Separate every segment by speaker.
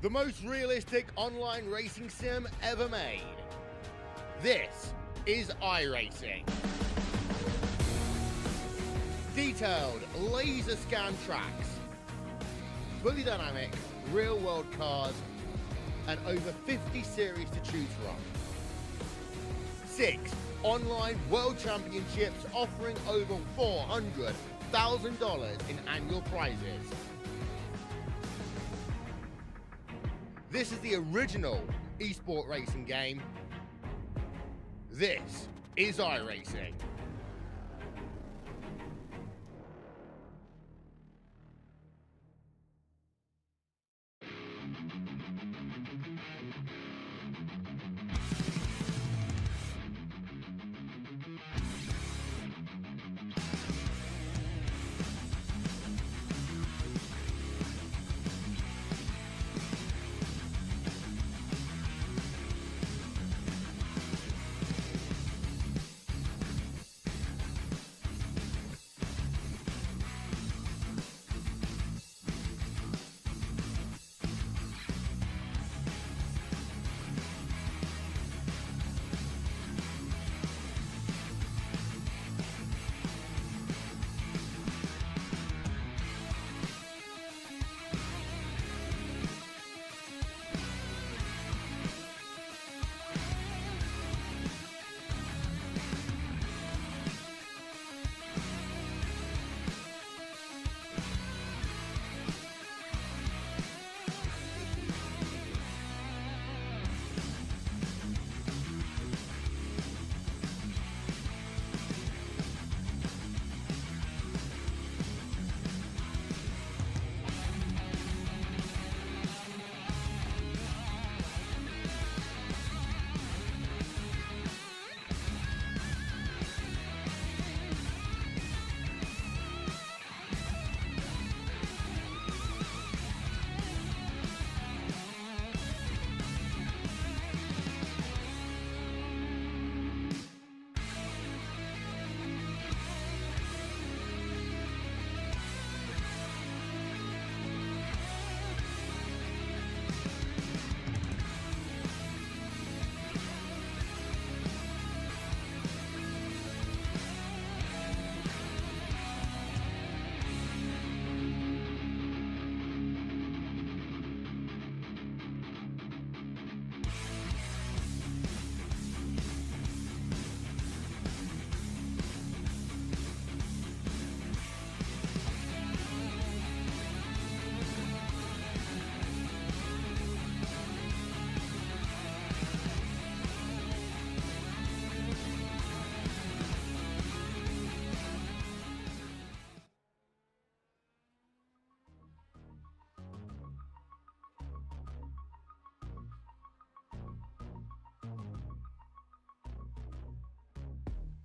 Speaker 1: the most realistic online racing sim ever made. This is iRacing. Detailed laser scan tracks, fully dynamic real world cars, and over 50 series to choose from. 6 online world championships offering over $400,000 in annual prizes. This is the original esport racing game. This is iRacing.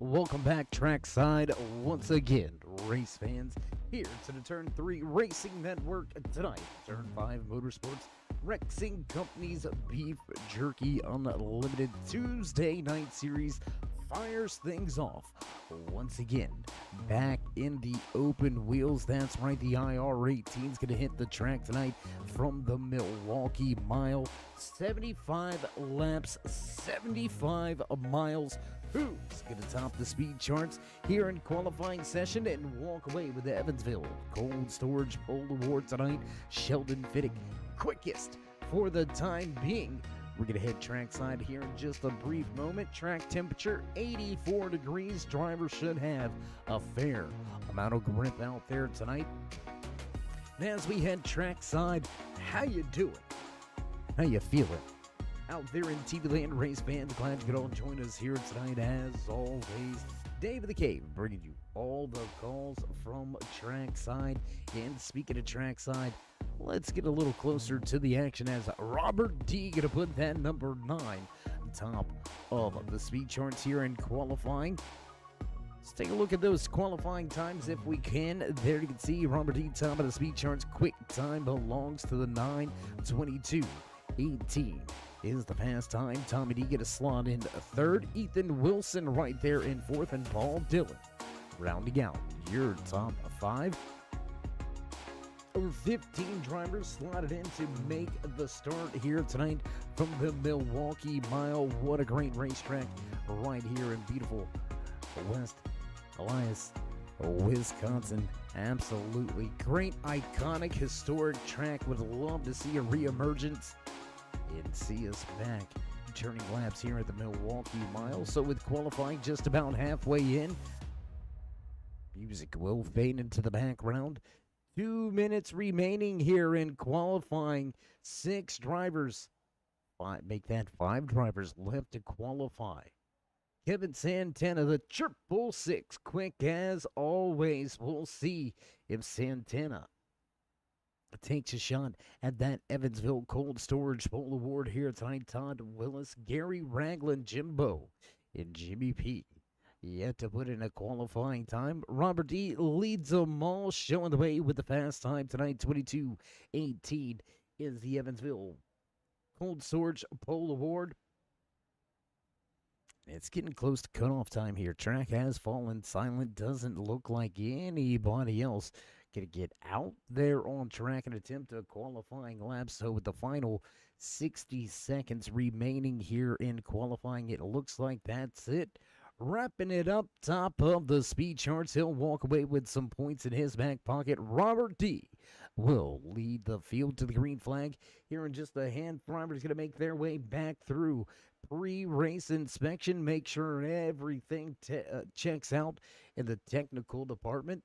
Speaker 2: Welcome back trackside once again, race fans, here to the Turn 3 Racing Network tonight. Turn 5 Motorsports, RexingCompanies Beef Jerky Unlimited Tuesday Night Series fires things off once again. Back in the open wheels, that's right, the IR-18 is going to hit the track tonight from the Milwaukee Mile. 75 laps, 75 miles. Who's going to top the speed charts here in qualifying session and walk away with the Evansville Cold Storage Pole Award tonight? Sheldon Fittick, quickest for the time being. We're going to head trackside here in just a brief moment. Track temperature 84 degrees. Driver should have a fair amount of grip out there tonight. And as we head trackside, how you doing? How you feeling? Out there in TV Land, race fans, glad you could all join us here tonight. As always, Dave of the Cave bringing you all the calls from trackside. And speaking of trackside, let's get a little closer to the action as Robert D gonna put that number 9 top of the speed charts here in qualifying. Let's take a look at those qualifying times if we can. There you can see Robert D top of the speed charts. Quick time belongs to the 9:22.18 is the fast time. Tommy D get a slot in third. Ethan Wilson right there in fourth, and Paul Dillon rounding out your top 5. 15 drivers slotted in to make the start here tonight from the Milwaukee Mile. What a great racetrack right here in beautiful West Elias, Wisconsin. Absolutely great, iconic, historic track. Would love to see a reemergence and see us back turning laps here at the Milwaukee Mile. So with qualifying just about halfway in, music will fade into the background. 2 minutes remaining here in qualifying. 6 drivers. Make that 5 drivers left to qualify. Kevin Santana, the 666, quick as always. We'll see if Santana takes a shot at that Evansville Cold Storage Pole Award here tonight. Todd Willis, Gary Ragland, Jimbo, and Jimmy P yet to put in a qualifying time. Robert D leads them all, showing the way with the fast time tonight. 22:18 is the Evansville Cold Storage Pole Award. It's getting close to cutoff time here. Track has fallen silent. Doesn't look like anybody else going to get out there on track and attempt a qualifying lap. So with the final 60 seconds remaining here in qualifying, it looks like that's it. Wrapping it up, top of the speed charts. He'll walk away with some points in his back pocket. Robert D will lead the field to the green flag. Here in just a hand, drivers going to make their way back through pre-race inspection. Make sure everything checks out in the technical department.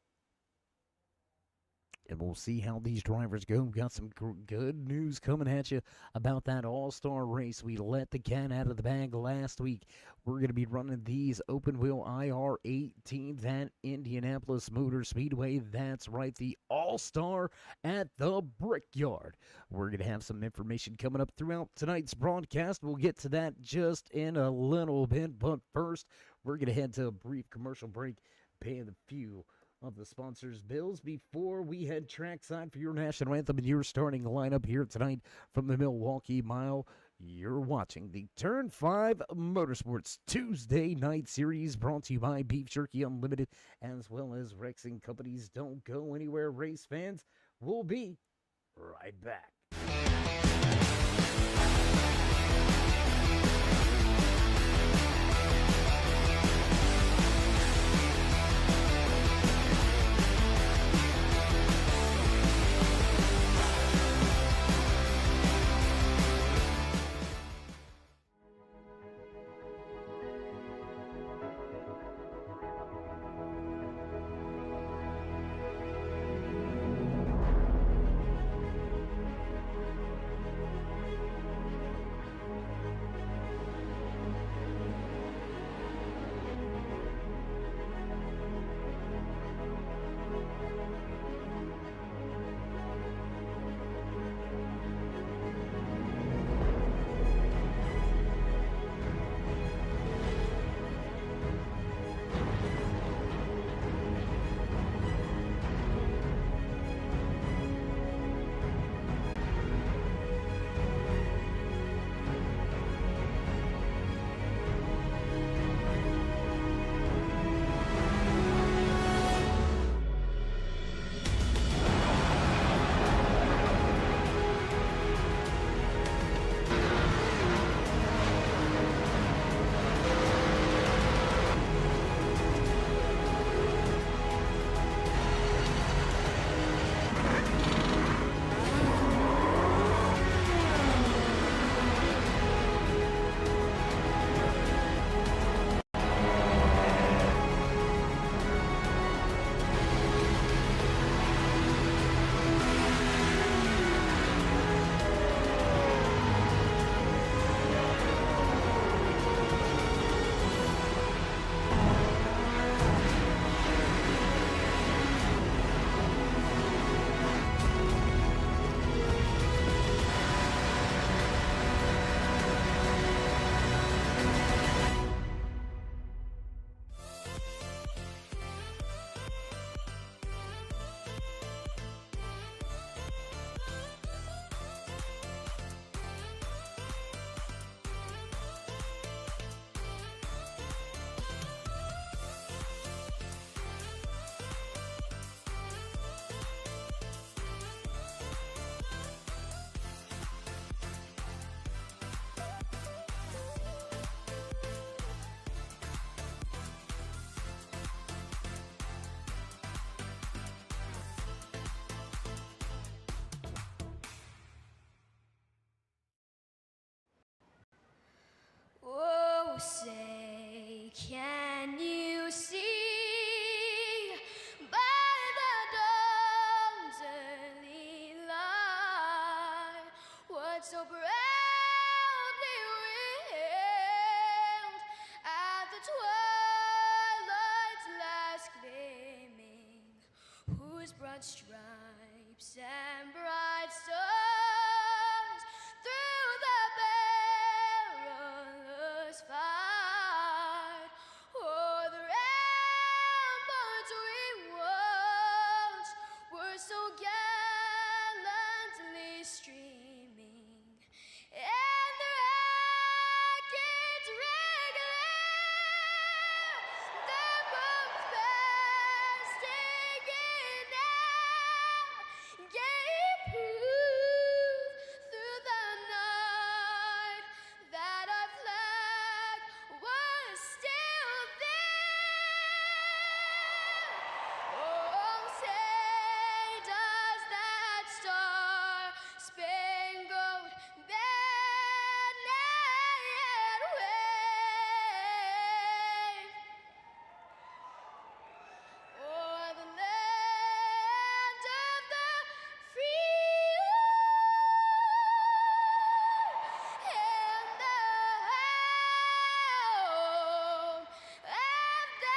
Speaker 2: And we'll see how these drivers go. We've got some good news coming at you about that all-star race. We let the cat out of the bag last week. We're going to be running these open-wheel IR 18s at Indianapolis Motor Speedway. That's right, the all-star at the Brickyard. We're going to have some information coming up throughout tonight's broadcast. We'll get to that just in a little bit. But first, we're going to head to a brief commercial break, paying a few of the sponsors' bills before we head trackside for your national anthem and your starting lineup here tonight from the Milwaukee Mile. You're watching the Turn 5 Motorsports Tuesday Night Series, brought to you by Beef Jerky Unlimited as well as RexingCompanies. Don't go anywhere, race fans. We'll be right back.
Speaker 3: Can you see by the dawn's early light what so proudly wailed at the twilight's last gleaming, whose broad stripes and bright stars through the perilous fight o'er the ramparts we watched were so gallantly streaming, and the rockets regular the bombs bursting in air gave proof through the night that our flag was still there. Oh, say does that star-spangled banner yet wave o'er the land of the free and the home of the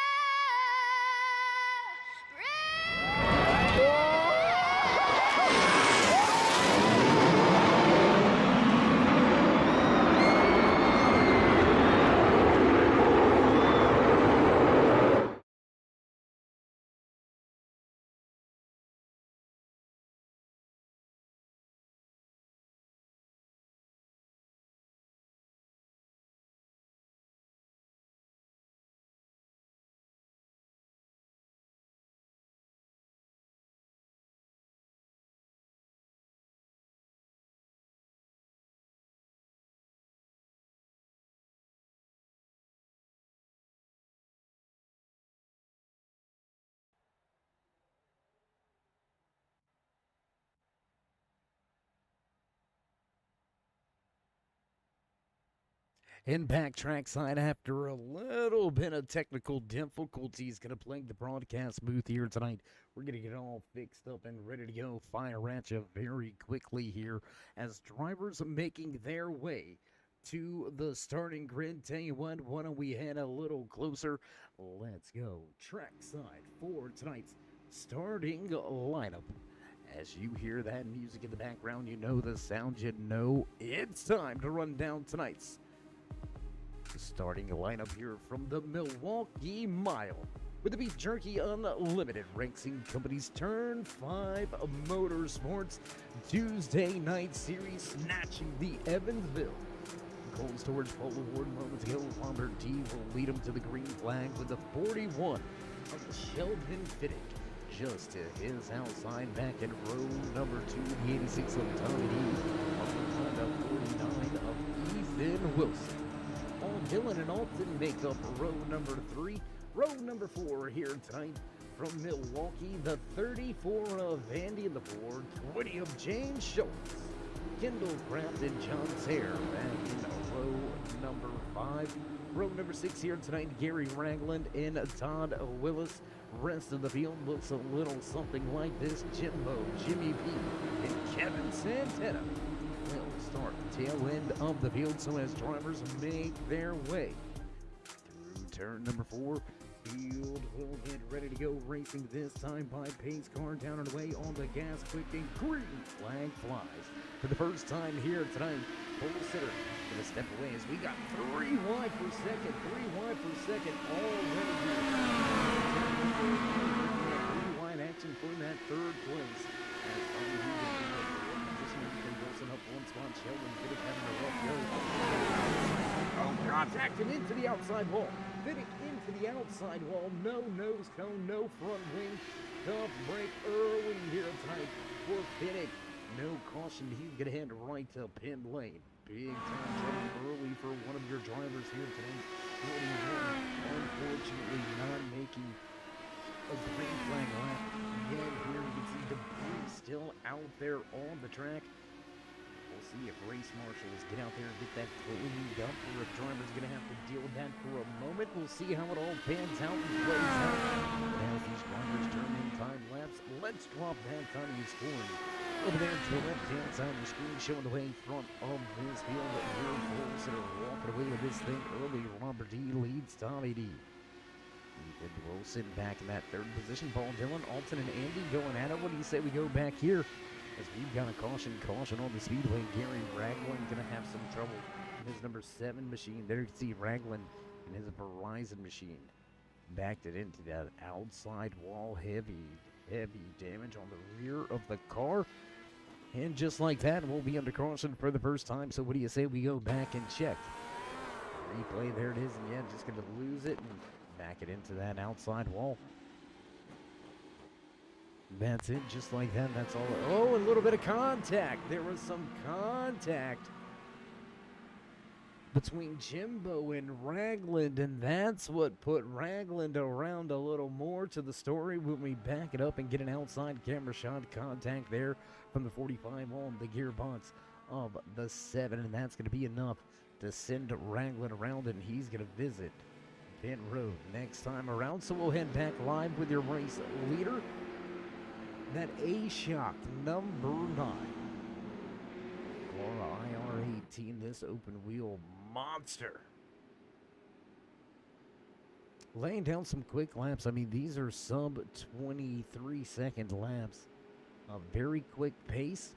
Speaker 2: And back trackside after a little bit of technical difficulties going to plague the broadcast booth here tonight. We're going to get it all fixed up and ready to go. Fire at you very quickly here as drivers are making their way to the starting grid. Tell you what, why don't we head a little closer? Let's go trackside for tonight's starting lineup. As you hear that music in the background, you know the sound, you know it's time to run down tonight's starting lineup here from the Milwaukee Mile with the Beef Jerky Unlimited RexingCompanies Turn 5 Motorsports Tuesday Night Series, snatching the Evansville Cold Storage Pole Award moments ago. Robert D will lead him to the green flag with the 41 of Sheldon Fittick just to his outside. Back in row number 2, the 86 of Tommy D, on the 49 of Ethan Wilson. Dylan and Alton make up row number 3. Row number 4 here tonight from Milwaukee, the 34 of Andy and the 420 of James Schultz. Kendall Kraft and John Sayre back in row number 5. Row number 6 here tonight, Gary Ragland and Todd Willis. Rest of the field looks a little something like this. Jimbo, Jimmy P, and Kevin Santana will start the tail end of the field, so as drivers make their way through turn number 4, field will get ready to go. Racing this time by pace car down and away on the gas, quick and green flag flies. For the first time here tonight, pole sitter gonna step away as we got 3 wide per second, already here. 3 wide action for that 3rd place. As Wilson up 1 spot, Sheldon Fittick having a rough go. Oh, contact and into the outside wall. Fittick into the outside wall. No nose cone, no front wing. Tough break early here tonight for Fittick. No caution. He's going to head right to pin lane. Big time trouble early for one of your drivers here tonight. 41, unfortunately not making a green flag lap. Again, here you can see debris still out there on the track. We'll see if race marshals get out there and get that cleaned up, or if drivers going to have to deal with that for a moment. We'll see how it all pans out and plays out. And as these drivers turn in time lapse, let's drop that tiny scoring. Over there to the left-hand side of the screen, showing the way front of this field. Will Wilson are walking away with this thing early. Robert D leads Tommy D. Ethan Wilson back in that third position. Paul Dillon, Alton, and Andy going at it. What do you say we go back here? As we've got a caution on the speedway. Gary Ragland going to have some trouble in his number 7 machine. There you can see Ragland in his Verizon machine. Backed it into that outside wall. Heavy damage on the rear of the car. And just like that, we'll be under caution for the first time. So what do you say we go back and check? Replay, there it is. And yeah, just going to lose it and back it into that outside wall. That's it, just like that. That's all. Oh, a little bit of contact. There was some contact between Jimbo and Ragland, and that's what put Ragland around a little more to the story when we back it up and get an outside camera shot contact there from the 45 on the gearbox of the 7, and that's going to be enough to send Ragland around, and he's going to visit pit road next time around. So we'll head back live with your race leader, that A-Shock number 9. Laura IR18, this open wheel monster. Laying down some quick laps. I mean, these are sub 23 second laps. A very quick pace.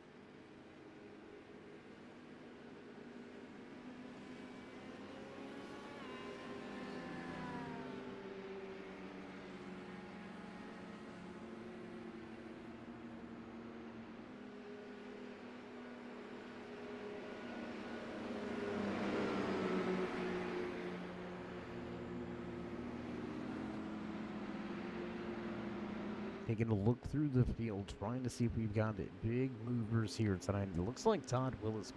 Speaker 2: Taking a look through the field, trying to see if we've got big movers here tonight. It looks like Todd Willis,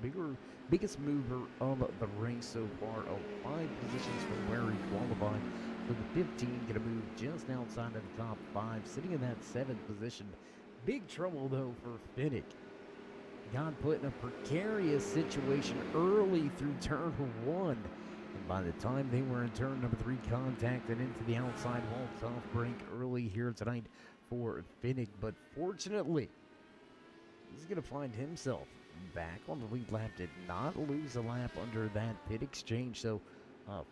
Speaker 2: biggest mover of the race so far, of 5 positions from where he qualified for the 15. Going to move just outside of the top 5, sitting in that 7th position. Big trouble, though, for Finnick. Got put in a precarious situation early through turn 1. And by the time they were in turn number 3, contacted into the outside wall. Tough break early here tonight for Finnick, but fortunately, he's going to find himself back on the lead lap. Did not lose a lap under that pit exchange, so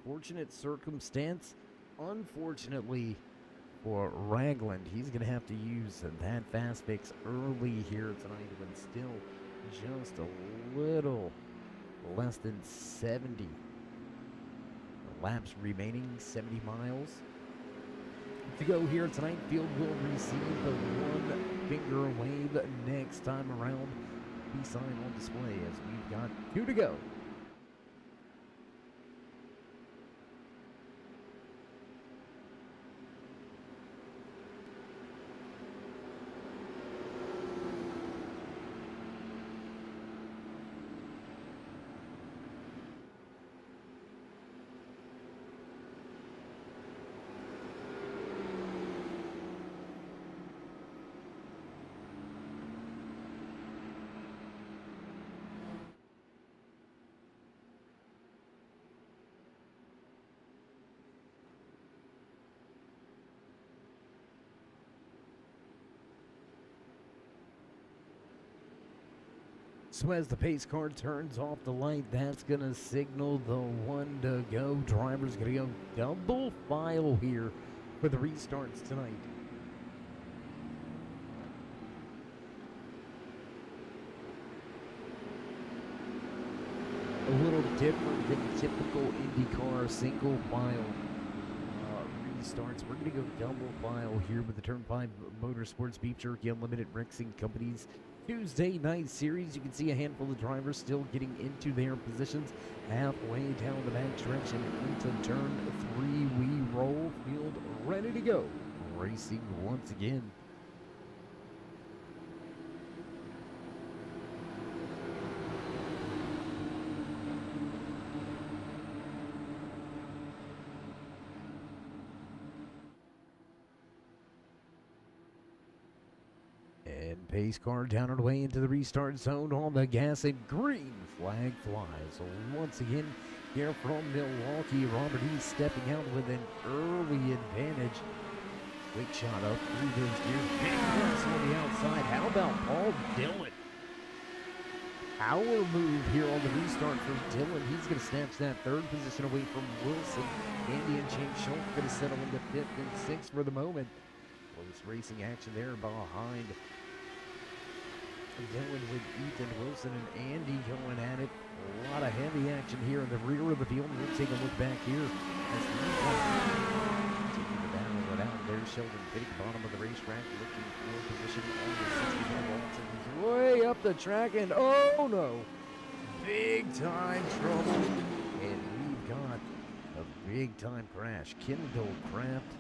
Speaker 2: fortunate circumstance. Unfortunately for Ragland, he's going to have to use that fast fix early here tonight when still just a little less than 70 laps remaining, 70 miles to go here tonight. Field will receive the 1-finger wave next time around. Peace sign on display as we've got 2 to go. So as the pace car turns off the light, that's going to signal the 1 to go. Driver's going to go double file here for the restarts tonight. A little different than typical IndyCar single file restarts. We're going to go double file here with the Turn 5 Motorsports Beef Jerky Unlimited RexingCompanies Tuesday night series. You can see a handful of drivers still getting into their positions halfway down the back stretch and into turn 3. We roll, field ready to go. Racing once again. pace car down and away into the restart zone on the gas, and green flag flies. So once again, here from Milwaukee, Robert E. stepping out with an early advantage. Quick shot up through those gears. Big press on the outside. How about Paul Dillon? Power move here on the restart from Dillon. He's going to snatch that third position away from Wilson. Andy and James Schultz going to settle into fifth and sixth for the moment. Close racing action there behind Dillon with Ethan Wilson and Andy going at it. A lot of heavy action here in the rear of the field. We'll take a look back here as the battle it out there. Sheldon Fittick, bottom of the racetrack, looking for position on the 61 volts. And he's way up the track, and oh no, big time trouble. And we've got a big time crash. Kendall Kraft,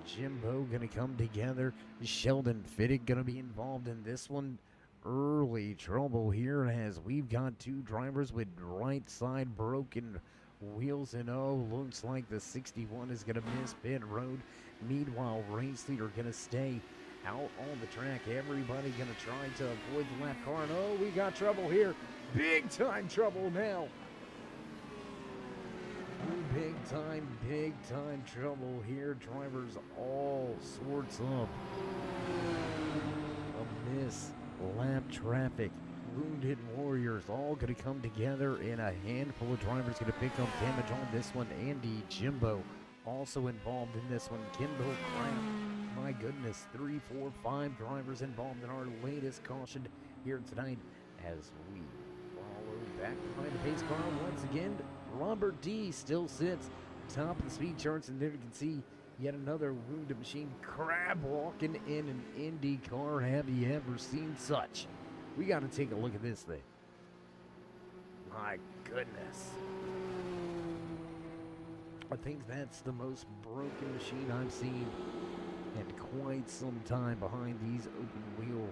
Speaker 2: Jimbo gonna come together. Sheldon Fittick gonna be involved in this one. Early trouble here as we've got two drivers with right side broken wheels, and oh, looks like the 61 is gonna miss pit road. Meanwhile, race leader gonna stay out on the track. Everybody gonna try to avoid the lap car, and oh, we got trouble here. Big time trouble now. Big time trouble here. Drivers all sorts of a miss. Lap traffic, wounded warriors, all going to come together, and a handful of drivers going to pick up damage on this one. Andy Jimbo also involved in this one. Kendall Kraft, my goodness, 3, 4, 5 drivers involved in our latest caution here tonight as we follow back behind the pace car once again. Robert D still sits top of the speed charts, and there you can see yet another wounded machine crab walking in an Indy car. Have you ever seen such? We got to take a look at this thing. My goodness. I think that's the most broken machine I've seen in quite some time behind these open wheel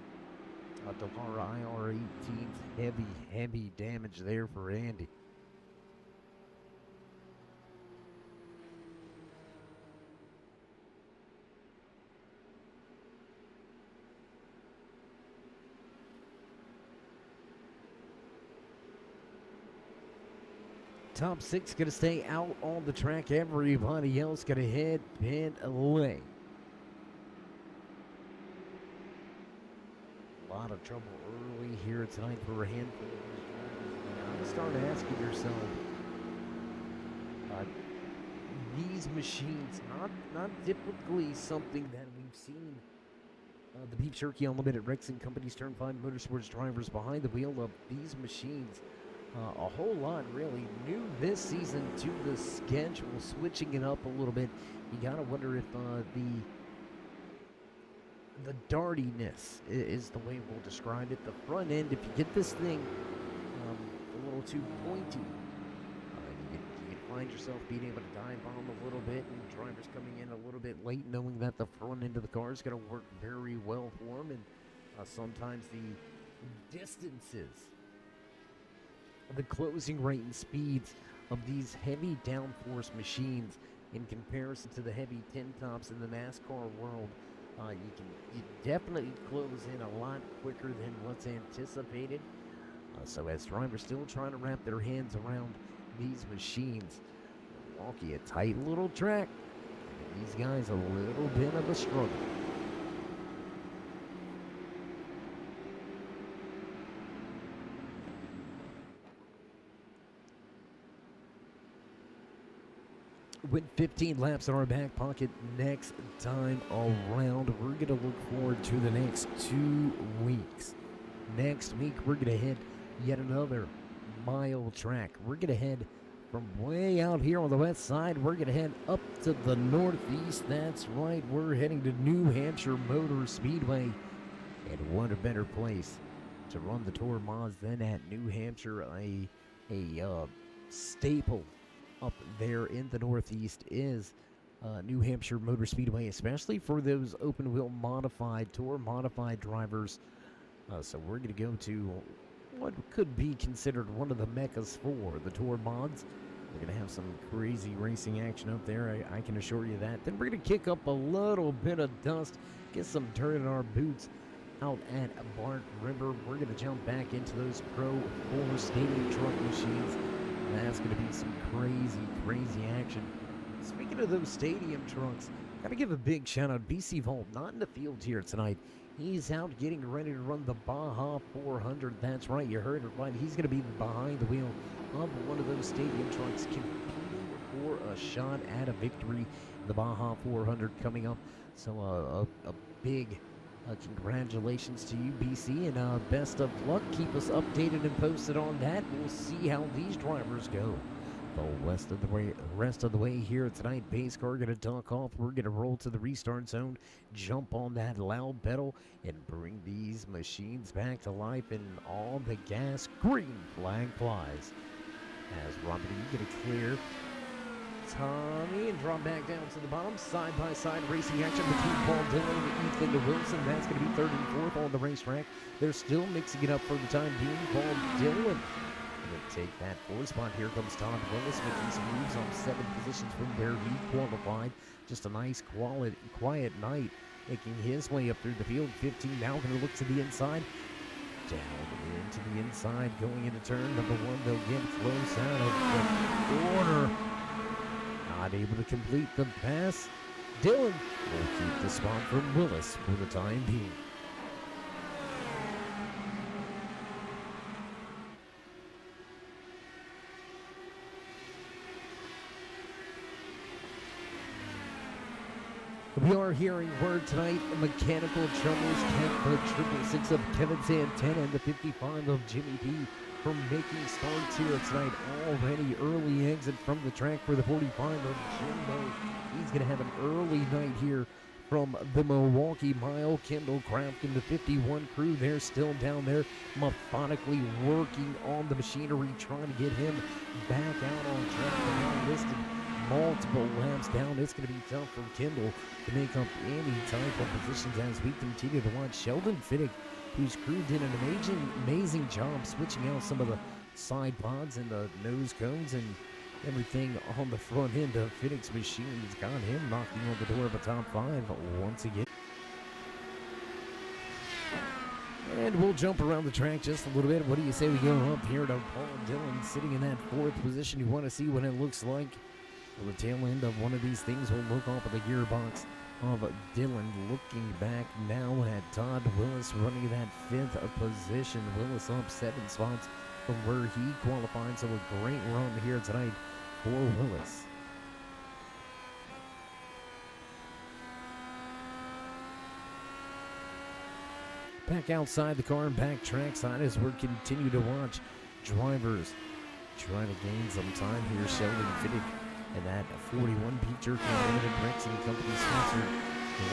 Speaker 2: Dallara IR-18s. Heavy damage there for Andy. Top 6 going to stay out on the track. Everybody else going to head pit away. A lot of trouble early here tonight for a handful of drivers. I'm starting asking yourself, these machines, not typically something that we've seen. The Beef Jerky Unlimited RexingCompanies Turn 5 Motorsports drivers behind the wheel of these machines. A whole lot really new this season to the schedule, switching it up a little bit. You gotta wonder if the dartiness is the way we'll describe it. The front end, if you get this thing a little too pointy, you can find yourself being able to dive bomb a little bit, and drivers coming in a little bit late, knowing that the front end of the car is going to work very well for them, and sometimes the distances, the closing rate and speeds of these heavy downforce machines in comparison to the heavy tin tops in the NASCAR world, you definitely close in a lot quicker than what's anticipated. So as drivers still trying to wrap their hands around these machines, Milwaukee, a tight little track, and these guys a little bit of a struggle. With 15 laps in our back pocket next time around, we're going to look forward to the next 2 weeks. Next week, we're going to hit yet another mile track. We're going to head from way out here on the west side. We're going to head up to the northeast. That's right, we're heading to New Hampshire Motor Speedway. And what a better place to run the Tour Mods than at New Hampshire, a staple up there in the northeast is New Hampshire Motor Speedway, especially for those open wheel modified, Tour modified drivers. So we're going to go to what could be considered one of the meccas for the Tour mods. We're going to have some crazy racing action up there, I can assure you that. Then we're going to kick up a little bit of dust, get some dirt in our boots, out at Bart River. We're going to jump back into those Pro 4 stadium truck machines. That's going to be some crazy, crazy action. Speaking of those stadium trucks, got to give a big shout out. BC Vault, not in the field here tonight. He's out getting ready to run the Baja 400. That's right, you heard it right. He's going to be behind the wheel of one of those stadium trucks, competing for a shot at a victory. The Baja 400 coming up. So a big congratulations to you, BC, and best of luck. Keep us updated and posted on that. We'll see how these drivers go. The rest of the way here tonight. Base car gonna duck off. We're gonna roll to the restart zone, jump on that loud pedal, and bring these machines back to life. And all the gas, green flag flies as Robert E get a clear. Tommy and drop back down to the bottom. Side by side racing action between Paul Dillon and Ethan Wilson. That's going to be third and fourth on the racetrack. They're still mixing it up for the time being. Paul Dillon going to take that fourth spot. Here comes Todd Willis making some moves on 7 positions from where he qualified. Just a nice, quiet night, making his way up through the field. 15 now going to look to the inside. Down into the inside, going into turn number 1. They'll get close out of the corner. Not able to complete the pass. Dillon will keep the spot from Willis for the time being. We are hearing word tonight, mechanical troubles kept the 666 of Kevin Santana and the 55 of Jimmy D from making starts here tonight. Already early exit from the track for the 45 of Jimbo. He's going to have an early night here from the Milwaukee Mile. Kendall Craft and the 51 crew, they're still down there methodically working on the machinery, trying to get him back out on track. And now listed multiple laps down. It's going to be tough for Kendall to make up any type of positions as we continue to watch Sheldon Fiddick, whose crew did an amazing job switching out some of the side pods and the nose cones and everything on the front end of Fiddick's machine. He's got him knocking on the door of a top 5 once again. And we'll jump around the track just a little bit. What do you say we go up here to Paul Dillon sitting in that 4th position? You want to see what it looks like. Well, the tail end of one of these things will look off of the gearbox of Dillon. Looking back now at Todd Willis running that 5th position. Willis up 7 spots from where he qualified. So a great run here tonight for Willis. Back outside the car and back trackside as we continue to watch drivers trying to gain some time here. Sheldon Fiddick and that 41 Pete Jerky Limited RexingCompanies sponsored. The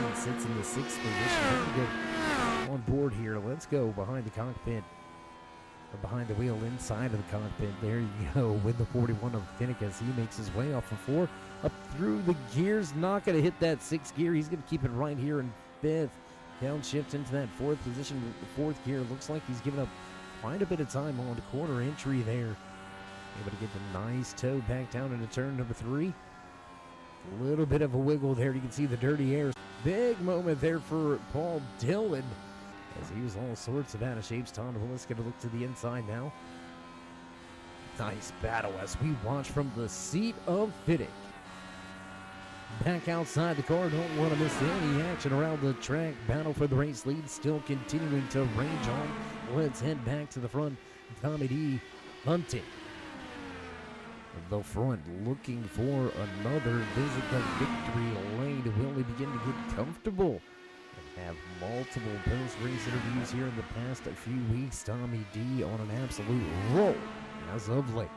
Speaker 2: 18 sits in the 6th position. We're going to get on board here. Let's go behind the cockpit. Or behind the wheel inside of the cockpit. There you go with the 41 of Fiddick as he makes his way off of 4. Up through the gears. Not going to hit that 6th gear. He's going to keep it right here in 5th. Downshift into that 4th position. 4th gear. Looks like he's given up quite a bit of time on the corner entry there. Able to get the nice toe back down into turn number 3. A little bit of a wiggle there. You can see the dirty air. Big moment there for Paul Dillon as he was all sorts of out of shapes. Todd Willis going to look to the inside now. Nice battle as we watch from the seat of Fiddick. Back outside the car. Don't want to miss any action around the track. Battle for the race lead still continuing to rage on. Let's head back to the front. Tommy D hunting the front, looking for another visit to victory lane. Will he begin to get comfortable and have multiple post-race interviews here in the past few weeks? Tommy D on an absolute roll as of late.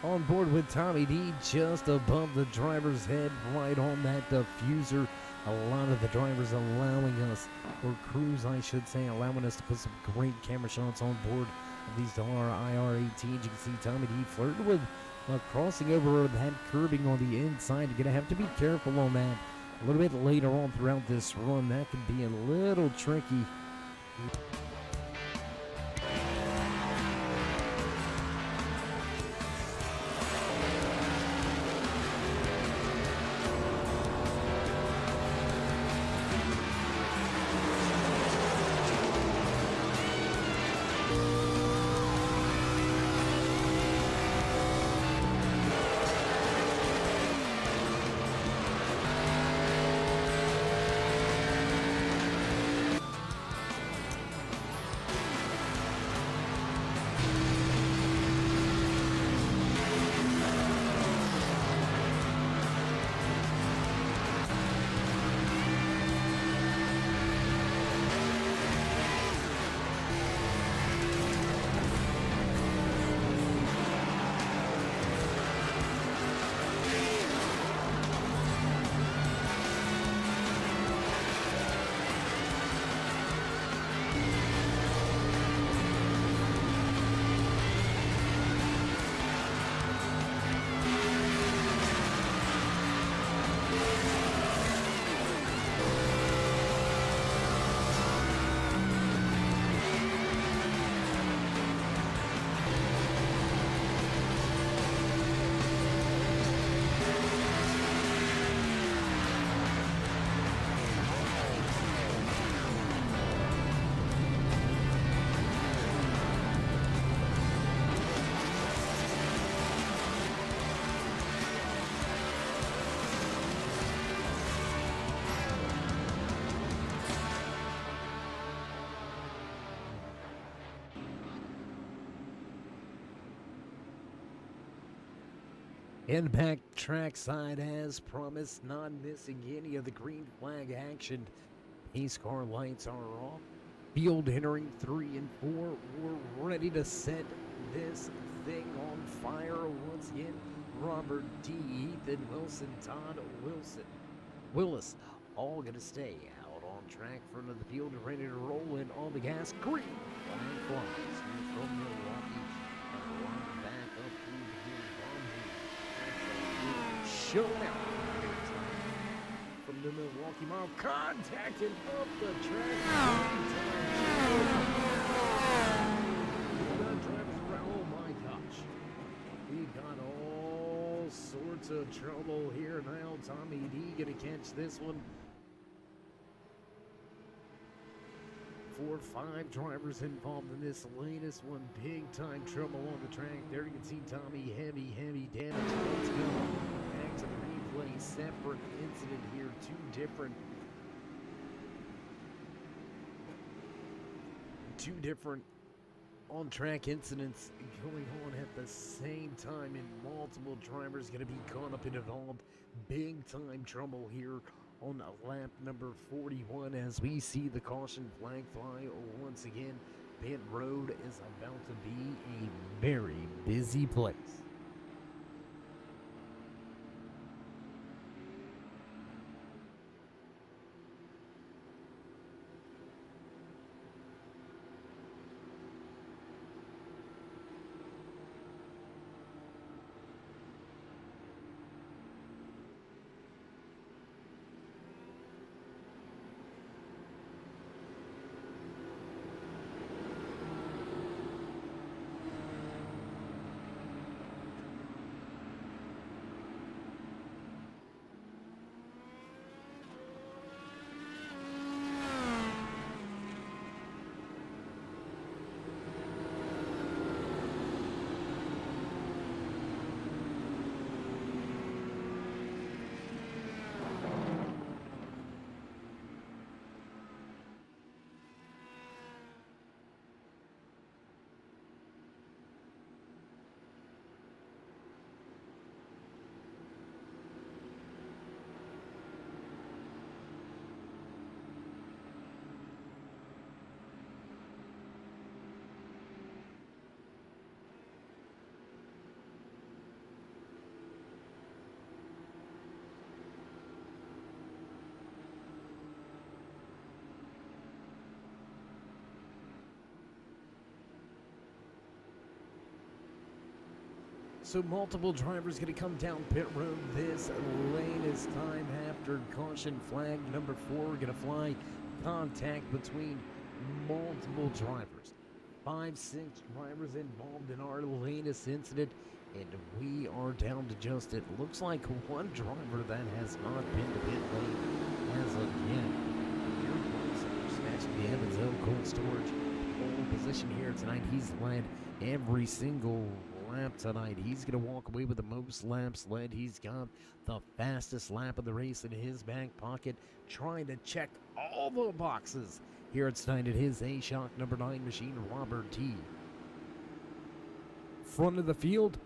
Speaker 2: On board with Tommy D just above the driver's head, right on that diffuser. A lot of the drivers allowing us, or crews I should say, allowing us to put some great camera shots on board of these IR18s. You can see Tommy D flirting with crossing over that curbing on the inside. You're going to have to be careful on that. A little bit later on throughout this run, that could be a little tricky. And back trackside as promised, not missing any of the green flag action. Pace car lights are off. Field entering 3 and 4. We're ready to set this thing on fire once again. Robert D, Ethan Wilson, Todd Willis, all gonna stay out on track, front of the field, ready to roll in on the gas. Green flag flies from Milwaukee. Back up through the showing out from the Milwaukee Mile, contacting up the track. Drivers around. Oh my gosh, we got all sorts of trouble here now. Tommy D gonna catch this one. 4 or 5 drivers involved in this latest one. Big time trouble on the track. There you can see Tommy, heavy damage. Let's go back to the replay. Separate incident here. Two different on-track incidents going on at the same time, and multiple drivers going to be caught up and involved. Big time trouble here on lap number 41 as we see the caution flag fly once again. Pit road is about to be a very busy place. So multiple drivers going to come down pit road. This latest time after caution flag number 4 going to fly. Contact between multiple drivers. 5-6 drivers involved in our latest incident, and we are down to just, it looks like, one driver that has not been to pit lane as of yet. Here comes Snatching the Evansville Cold Storage pole position here tonight. He's led every single lap tonight. He's going to walk away with the most laps led. He's got the fastest lap of the race in his back pocket, trying to check all the boxes here at tonight at his A-Shock number 9 machine, Robert T. Front of the field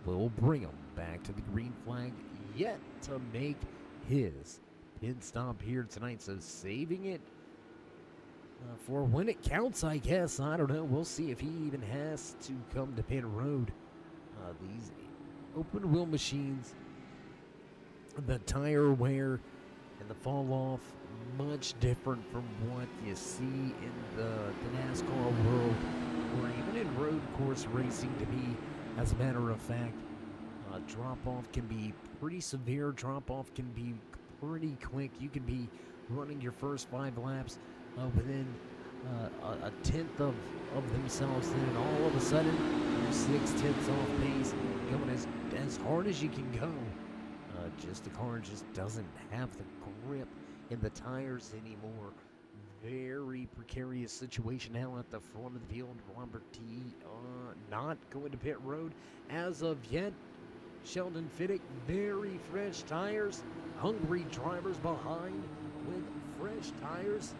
Speaker 2: will bring him back to the green flag, yet to make his pit stop here tonight. So saving it for when it counts, I guess. I don't know. We'll see if he even has to come to pit road. These open wheel machines, the tire wear and the fall off, much different from what you see in the NASCAR world, or even in road course racing. To me, as a matter of fact, drop off can be pretty severe. Drop off can be pretty quick. You can be running your first 5 laps within a tenth of themselves, then all of a sudden you're 6/10 off pace, going as hard as you can go. Just the car just doesn't have the grip in the tires anymore. Very precarious situation now at the front of the field. Robert T not going to pit road as of yet. Sheldon Fiddick, very fresh tires. Hungry drivers behind with fresh tires.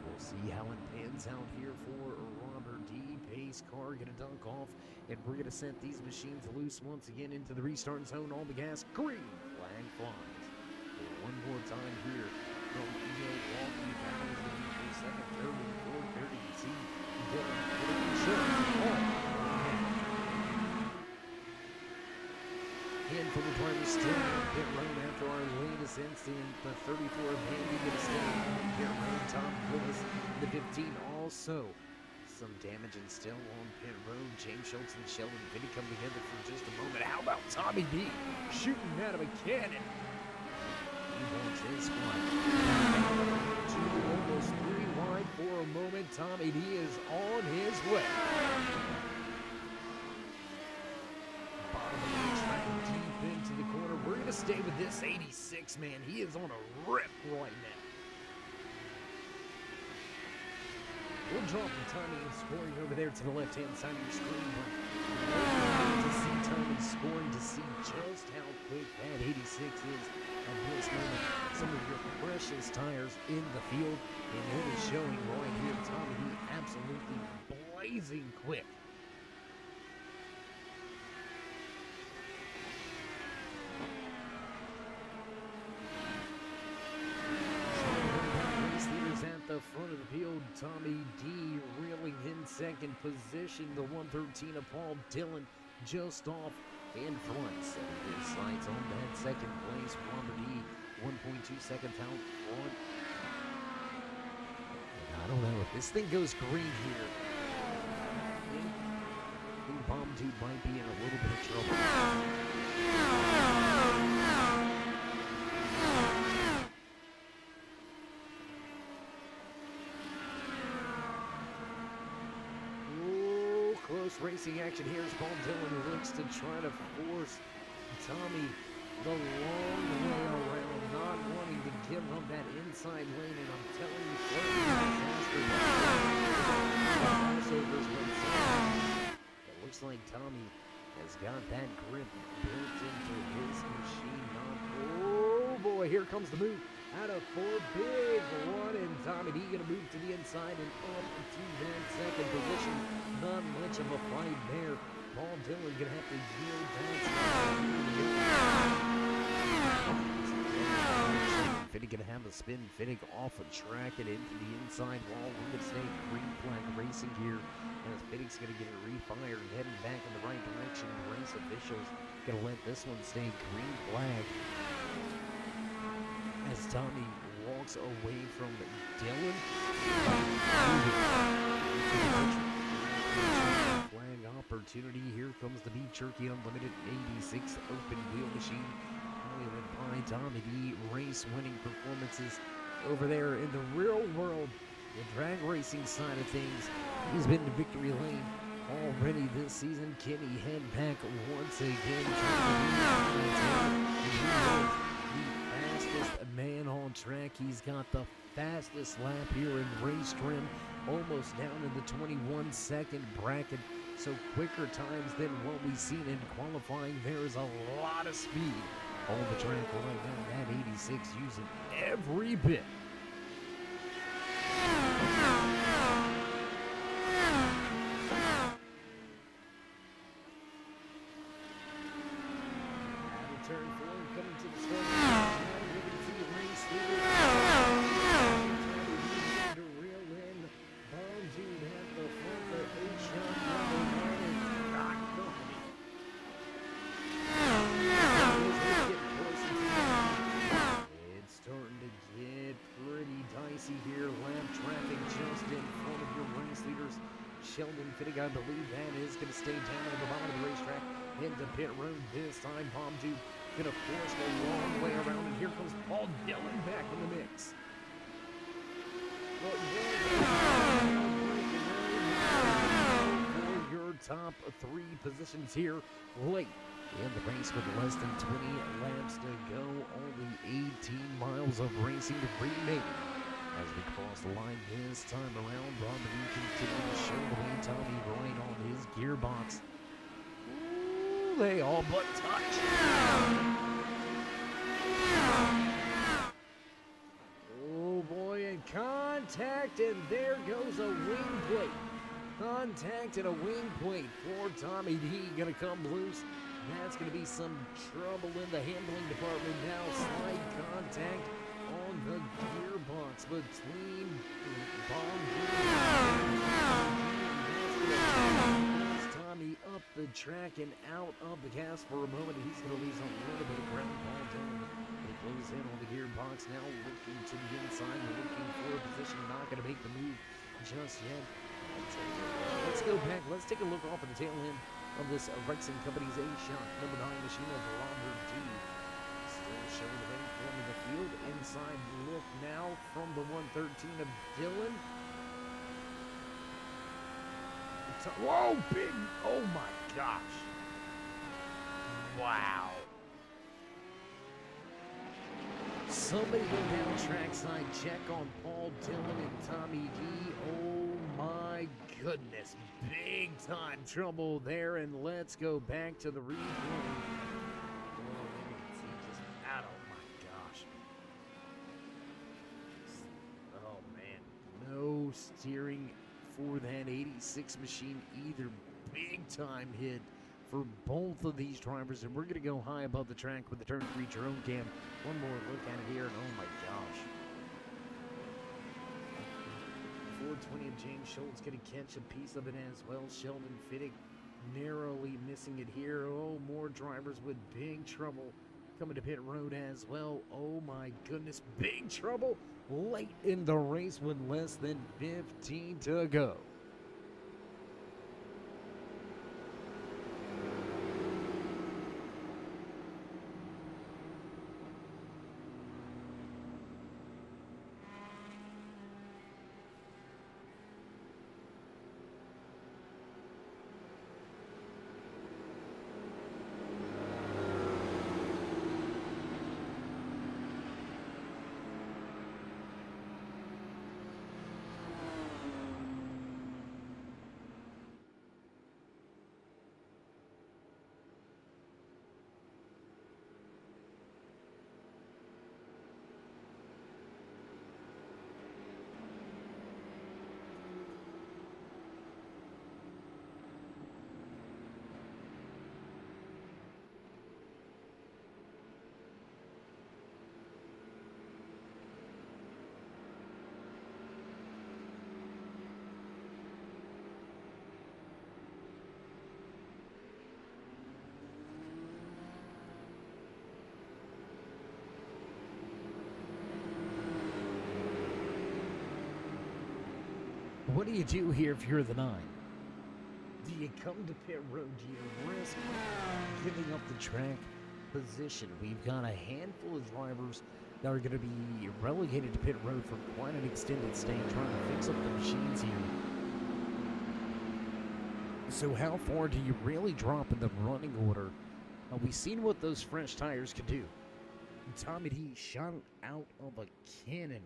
Speaker 2: We'll see how it pans out here for Robert D. Pace car going to dunk off, and we're going to set these machines loose once again into the restart zone. All the gas, green flag flies. One more time here from Milwaukee, battles in second, third, and fourth. There you can see and for the drivers still in pit road after our latest incident, the 34 of Handy going to stay on pit road. Tom Willis, the 15 also. Some damage and still on pit road. James Schultz and Sheldon Vinny come together for just a moment. How about Tommy D shooting out of a cannon? He wants his squad. Almost 3 wide for a moment. Tommy D is on his way. Bottom of the track, deep into the corner. We're going to stay with this 86 man. He is on a rip right now. We'll drop the timing and scoring over there to the left-hand side of your screen. To see timing scoring, to see just how quick that 86 is at this moment. Some of your precious tires in the field, and it is showing right here. Tommy D absolutely blazing quick. The front of the field, Tommy D reeling in second position. The 113 of Paul Dillon just off in front. Setting his sights on that second place. Robert D 1.2 seconds out front. And I don't know if this thing goes green here. I think Bomb Dude might be in a little bit of trouble. Racing action here as Paul Dillon looks to try to force Tommy the long way around, not wanting to give him that inside lane, and I'm telling you, it looks like Tommy has got that grip built into his machine. Oh boy, here comes the move out of 4, big one, and Tommy D gonna move to the inside and up to that second position. Not much of a fight there. Paul Dillon gonna have to yield that. Fiddick gonna have a spin. Fiddick off a track and into the inside wall. We're gonna stay green flag racing here as Fiddick's gonna get it refired and heading back in the right direction. Race officials gonna let this one stay green flag as Tommy walks away from Dillon. Flag opportunity. Here comes the Beef Jerky Unlimited 86 open wheel machine. Led by Tommy D. Race winning performances over there in the real world, the drag racing side of things. He's been to victory lane already this season. Can he head back once again? The fastest man on track. He's got the fastest lap here in race trim, almost down in the 21-second bracket. So quicker times than what we've seen in qualifying. There's a lot of speed on the track right now. That 86 using every bit. Turn 4 coming to the start. We can see the race leader. To reel in. Bomb Dude at the front. The 8-shot number 9 is not company. It's starting to get pretty dicey here. Lap traffic just in front of your race leaders. Sheldon Fittig, I believe that is going to stay down at the bottom of the racetrack. Into pit road this time. Bomb Dude going to force the long way around, and here comes Paul Dillon back in the mix. For your top 3 positions here late in the race with less than 20 laps to go. Only 18 miles of racing remaining. As we cross the line this time around, Bomb Dude continuing to show the way. Tommy right on his gearbox. They all but touch. Oh boy, and contact, and there goes a wing plate. Contact and a wing plate for Tommy D. Gonna come loose. That's gonna be some trouble in the handling department now. Slight contact on the gearbox between Tommy up the track and out of the gas for a moment. He's going to lose a little bit of ground. Ball down. But he closes in on the gearbox now, looking to the inside, looking for a position. Not going to make the move just yet. Let's go back. Let's take a look off at the tail end of this RexingCompanies A-Shot number 9 machine of Robert D. Still showing the way from the field. Inside look now from the 113 of Dillon. Whoa, big, oh my gosh. Wow. Somebody go down trackside, check on Paul Dillon and Tommy D. Oh my goodness, big time trouble there, and let's go back to the replay. Oh my gosh. Oh man, no steering for that 86 machine either. Big time hit for both of these drivers, and we're going to go high above the track with the turn 3 drone cam. One more look at it here, and oh my gosh. 420 of James Schultz going to catch a piece of it as well. Sheldon Fittig narrowly missing it here. Oh, more drivers with big trouble coming to pit road as well. Oh my goodness, big trouble late in the race with less than 15 to go. What do you do here if you're the 9? Do you come to pit road, do you risk giving up the track position? We've got a handful of drivers that are going to be relegated to pit road for quite an extended stay, trying to fix up the machines here. So how far do you really drop in the running order? We've seen what those fresh tires could do. Tommy D shot out of a cannon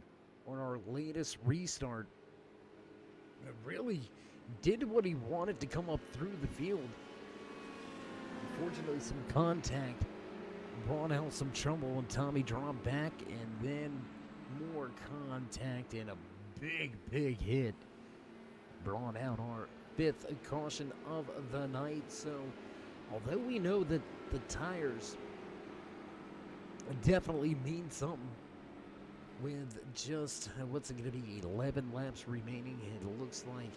Speaker 2: on our latest restart. It really did what he wanted to come up through the field. Unfortunately, some contact brought out some trouble and Tommy dropped back, and then more contact and a big hit brought out our 5th caution of the night. So although we know that the tires definitely mean something, with just, what's it going to be, 11 laps remaining, it looks like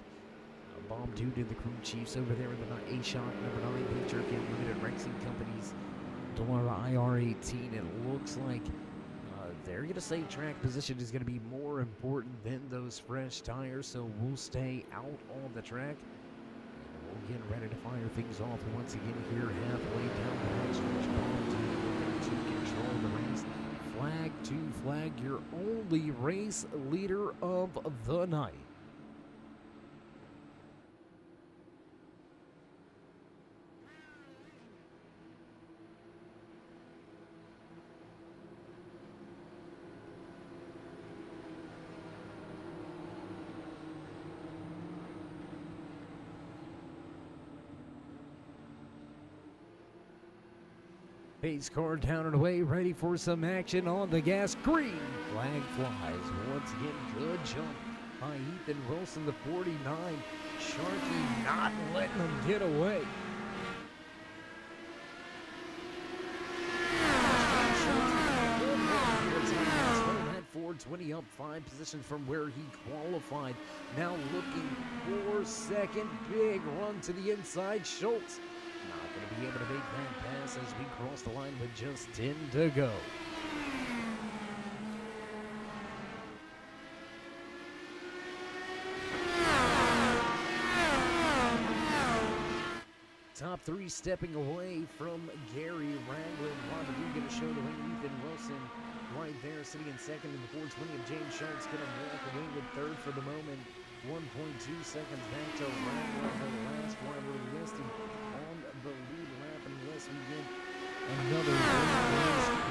Speaker 2: Bomb Dude and the crew chiefs over there in the A-Shock number 9, Beef Jerky Unlimited RexingCompanies $IR18. It looks like they're going to say track position is going to be more important than those fresh tires, so we'll stay out on the track. We'll get ready to fire things off once again here halfway down the home stretch. Bomb Dude looking to control the race. Flag to flag, your only race leader of the night. Pace car down and away, ready for some action on the gas. Green flag flies. Once again, good jump by Ethan Wilson, the 49. Sharky not letting him get away. That 420 up 5 positions from where he qualified. Now looking for second. Big run to the inside. Schultz not going to be able to make that pass as we cross the line with just 10 to go. Top 3 stepping away from Gary Ragland. Robert Lee going to show the way. Ethan Wilson right there sitting in second in the 420 of James Schultz going to walk away with third for the moment. 1.2 seconds back to Ragland, the last driver listed on the lead lap, unless we get another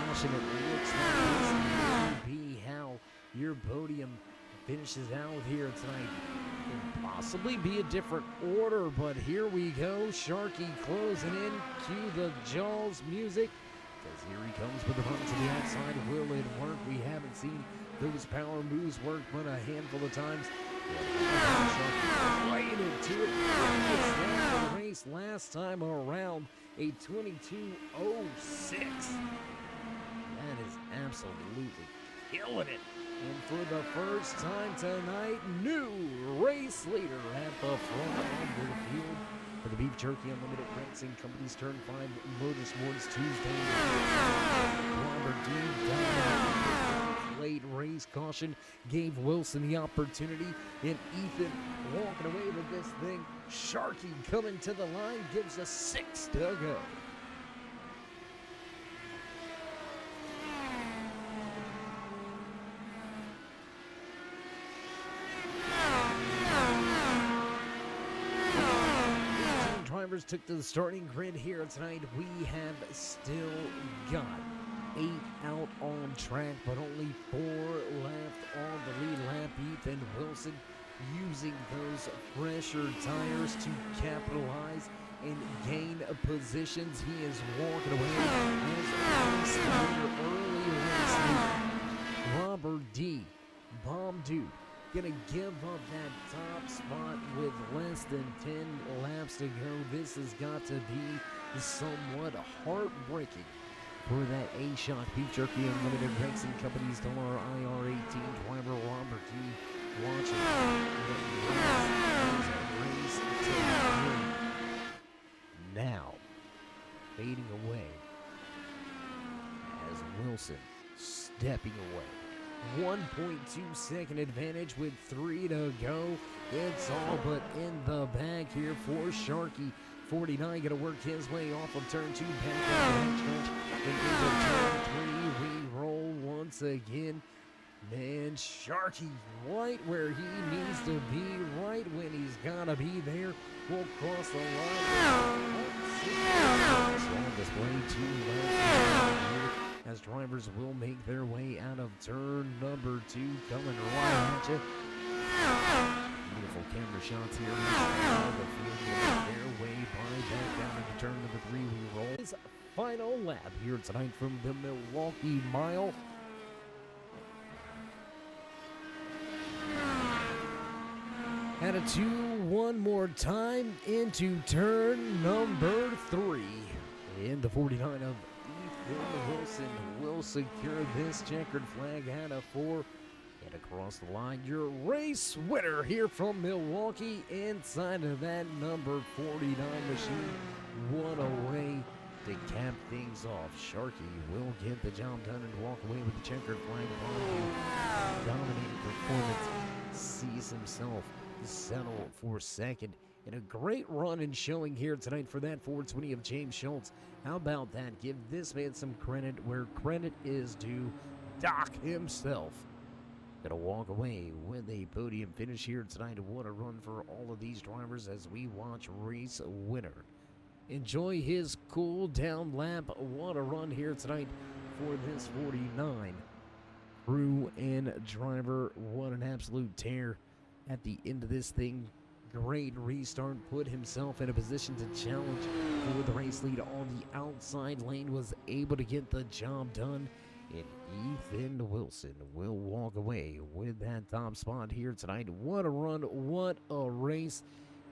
Speaker 2: caution. It looks like this may be how your podium finishes out here tonight. Could possibly be a different order, but here we go. Sharky closing in. Cue the Jaws music, because here he comes with the run to the outside. Will it work? We haven't seen those power moves work but a handful of times. Right into it. It's down the race last time around, a 22.06. That is absolutely killing it. And for the first time tonight, new race leader at the front of the field for the Beef Jerky Unlimited RexingCompanies Turn 5 Motorsports Tuesday. Robert D. Late race caution gave Wilson the opportunity, and Ethan walking away with this thing. Sharky coming to the line, gives us 6 to go. Drivers took to the starting grid here tonight. We have still got 8 out on track, but only 4 left on the lead lap. Ethan Wilson using those fresher tires to capitalize and gain positions. He is walking away as early race lead. Robert D. Bomb Dude gonna give up that top spot with less than 10 laps to go. This has got to be somewhat heartbreaking for that A-Shock Beef Jerky Unlimited RexingCompanies $IR18 driver Robert D. Watching the race to win. Now fading away as Wilson stepping away. 1.2-second advantage with 3 to go. It's all but in the bag here for Sharky. 49 gonna work his way off of turn 2, back out the stretch, and into turn 3. We roll once again. Man, Sharky right where he needs to be, right when he's gotta be there. We'll cross the line. On display 2 laps as drivers will make their way out of turn number 2, coming right at you. Beautiful camera shots here. The field will make their way by back down into turn number 3. We roll his final lap here tonight from the Milwaukee Mile. And a 2 one more time into turn number 3. And the 49 of Ethan Wilson will secure this checkered flag out of 4. And across the line, your race winner here from Milwaukee inside of that number 49 machine. One away to cap things off. Sharky will get the job done and walk away with the checkered flag. Dominating performance. Sees himself settle for second. And a great run and showing here tonight for that 420 of James Schultz. How about that? Give this man some credit where credit is due. Doc himself gonna walk away with a podium finish here tonight. What a run for all of these drivers as we watch race winner enjoy his cool down lap. What a run here tonight for this 49 crew and driver. What an absolute tear at the end of this thing. Great restart, put himself in a position to challenge for the race lead on the outside lane, was able to get the job done. And Ethan Wilson will walk away with that top spot here tonight. What a run, what a race.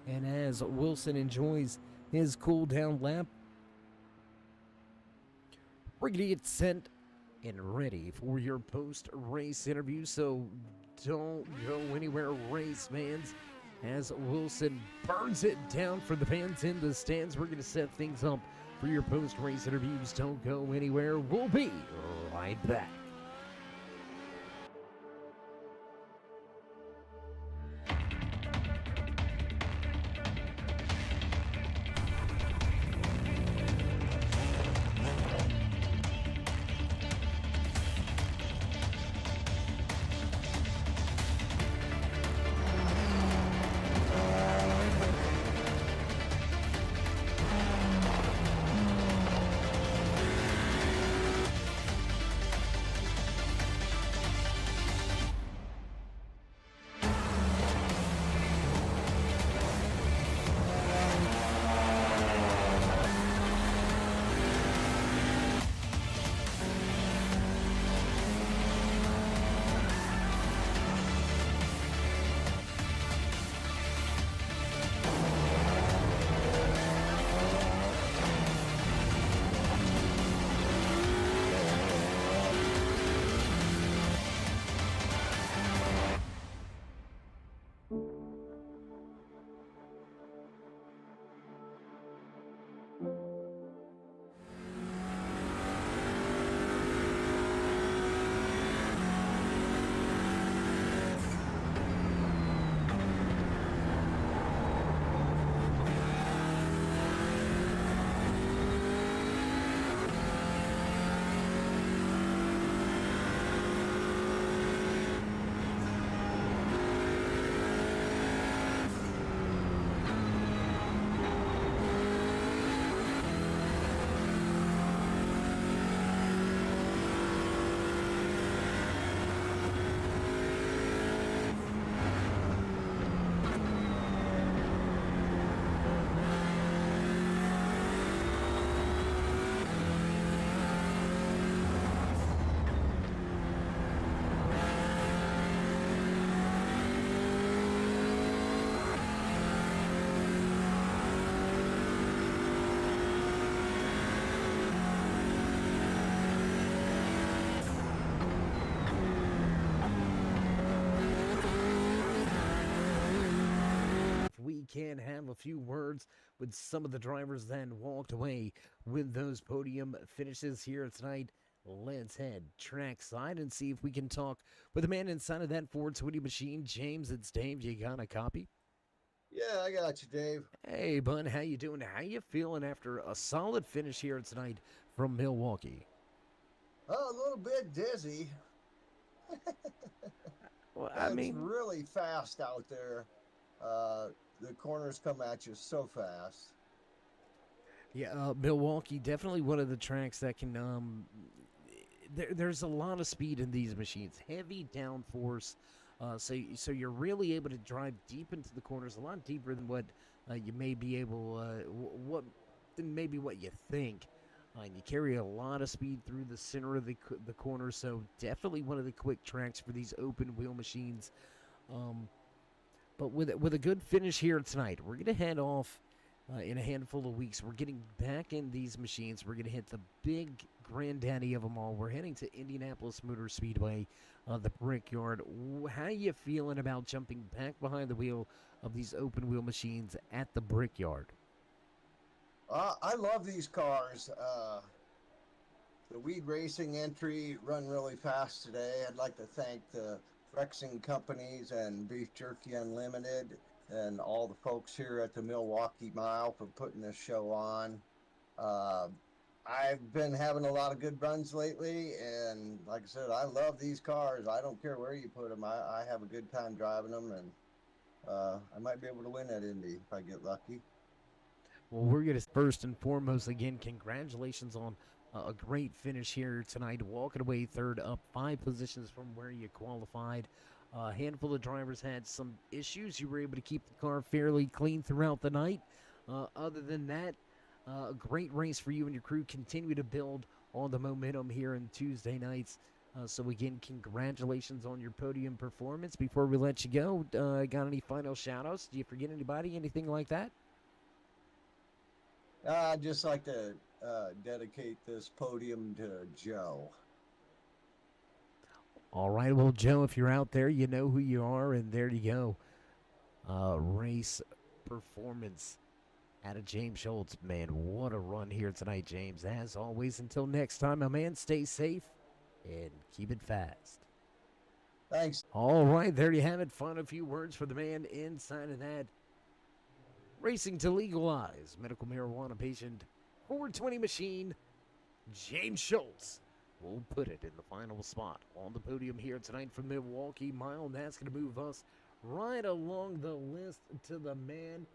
Speaker 2: And as Wilson enjoys his cool down lap, we're going to get sent and ready for your post-race interview. So don't go anywhere, race fans. As Wilson burns it down for the fans in the stands, we're going to set things up for your post-race interviews. Don't go anywhere. We'll be right back. Can have a few words with some of the drivers that walked away with those podium finishes here tonight. let's head trackside and see if we can talk with the man inside of that 420 machine. James, it's Dave. You got a copy?
Speaker 4: Yeah, I got you, Dave.
Speaker 2: Hey, bud, how you doing? How you feeling after a solid finish here tonight from Milwaukee?
Speaker 4: Oh, a little bit dizzy.
Speaker 2: Well, I
Speaker 4: It's
Speaker 2: mean,
Speaker 4: really fast out there. The corners come at you so fast.
Speaker 2: yeah, Milwaukee definitely one of the tracks that can. There's a lot of speed in these machines, heavy downforce, so you're really able to drive deep into the corners, a lot deeper than what you may be able, what than maybe what you think. And you carry a lot of speed through the center of the corner, so definitely one of the quick tracks for these open wheel machines. But with a good finish here tonight, we're gonna head off in a handful of weeks. We're getting back in these machines. We're gonna hit the big granddaddy of them all. We're heading to Indianapolis Motor Speedway, the Brickyard. How you feeling about jumping back behind the wheel of these open wheel machines at the Brickyard?
Speaker 4: I love these cars. The Weed Racing entry run really fast today. I'd like to thank the RexingCompanies and Beef Jerky Unlimited and all the folks here at the Milwaukee Mile for putting this show on. I've been having a lot of good runs lately, and like I said, I love these cars. I don't care where you put them. I have a good time driving them, and I might be able to win at Indy if I get lucky.
Speaker 2: Well, we're going to first and foremost, again, congratulations on a great finish here tonight. Walking away third, up 5 positions from where you qualified. A handful of drivers had some issues. You were able to keep the car fairly clean throughout the night. Other than that, a great race for you and your crew. Continue to build on the momentum here in Tuesday nights. So, again, congratulations on your podium performance. Before we let you go, got any final shout-outs? Do you forget anybody, anything like that?
Speaker 4: I'd just like to dedicate this podium to Joe.
Speaker 2: All right, well, Joe, if you're out there, you know who you are, and there you go. Race performance out of James Schultz. Man, what a run here tonight, James. As always, until next time, my man, stay safe and keep it fast.
Speaker 4: Thanks.
Speaker 2: All right, there you have it. Final few words for the man inside of that Racing to Legalize Medical Marijuana Patient 420 machine, James Schultz. We'll put it in the final spot on the podium here tonight from Milwaukee Mile. And that's going to move us right along the list to the man